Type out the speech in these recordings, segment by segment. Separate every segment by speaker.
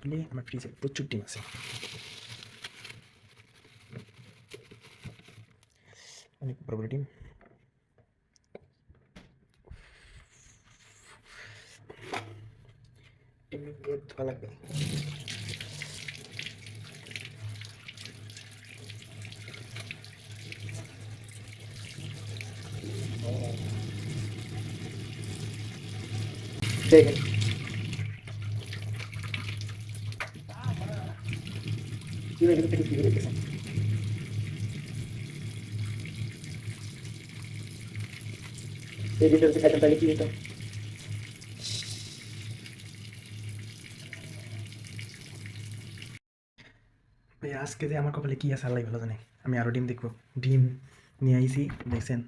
Speaker 1: আসলে আমার ফ্রিজে প্রচুর ডিম আছে, অনেক বড় বড় ডিম। ডিম দিয়ে ধোয়া লাগবে। দেখেন ডিমের ভিতর থেকে কি বেরোতেছে। এই ডিমটা যদি খাইতাম তাহলে কি হতো? ভাই আজকে যে আমার কপালে কি আছে আল্লাহ ভালো জানে। আমি আরো ডিম দেখবো। ডিম নিয়ে আইছি, দেখছেন।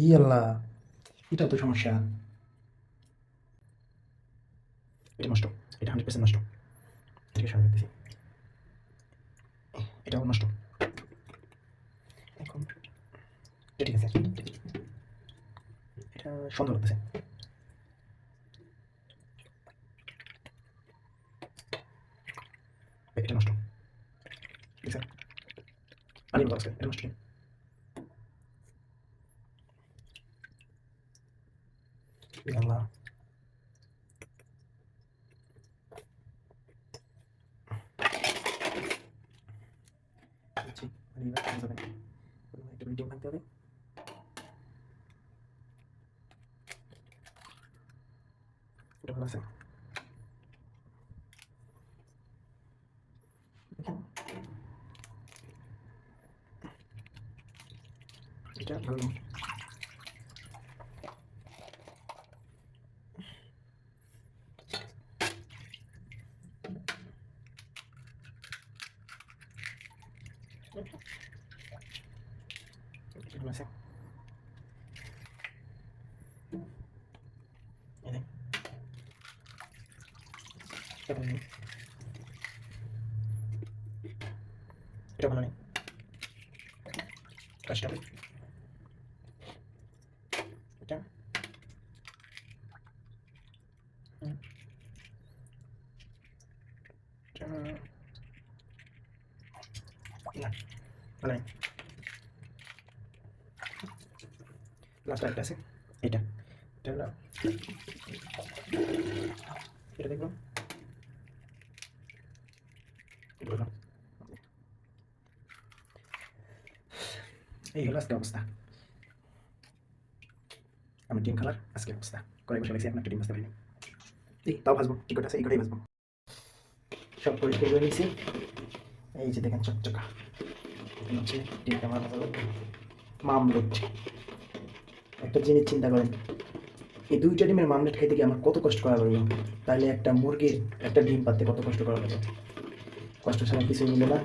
Speaker 1: ই আল্লাহ, এটা তো সমস্যা। এটা নষ্ট, এটা 100% নষ্ট। থেকে সরে দিতেছি, এটাও নষ্ট। এখন এটা ঠিক আছে, এটা সন্দেহ লাগতেছে। এটা নষ্ট, ঠিক আছে। পানি বক্স এটা নষ্ট। আল্লাহ, মানে এবার যাবে না। একটা ডিম ভাঙতে হবে। এটা ভালো আছে, এটা ভালো। এটা ভালো আছে। এই দেখ, এটা ভালো নেই, এটা ভালো নেই। কাজটা এটা এটা না, ভালো নেই। লাস্ট একটা আছে, এটা এটা হলো, এটা দেখবো, এটা হলো। এই হলো আজকে অবস্থা। আমি ডিম খাবার আজকে অবস্থা করে বসে গেছি, এখন একটা ডিম ভাজতে পারিনি। এই তাও ভাজবো, কি করে আছে এই করেই ভাজবো। সব পরিষ্কার করে নিয়েছি। এই যে দেখেন চকচকা, এখানে হচ্ছে ডিমটা আমার ভাজা লাগবে। মামলেট, একটা জিনিস চিন্তা করেন, এই দুইটা ডিমের মামলেট খাইতে গিয়ে আমার কত কষ্ট করা লাগলো। তাহলে একটা মুরগির একটা ডিম পাততে কত কষ্ট করা লাগে। কষ্ট ছাড়া কিছুই মিলে না।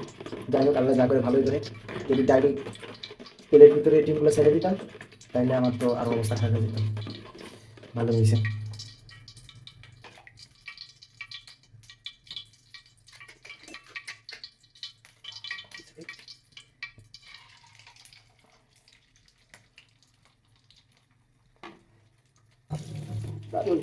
Speaker 1: যাই হোক, আল্লাহ যা করে ভালোই করে। যদি ডাইরেক্ট তেলের ভিতরে ডিমগুলো ছেড়ে দিতাম তাহলে আমার তো আরও অবস্থা খারাপ হয়ে যেত। ভালো হয়েছে। দারুণ।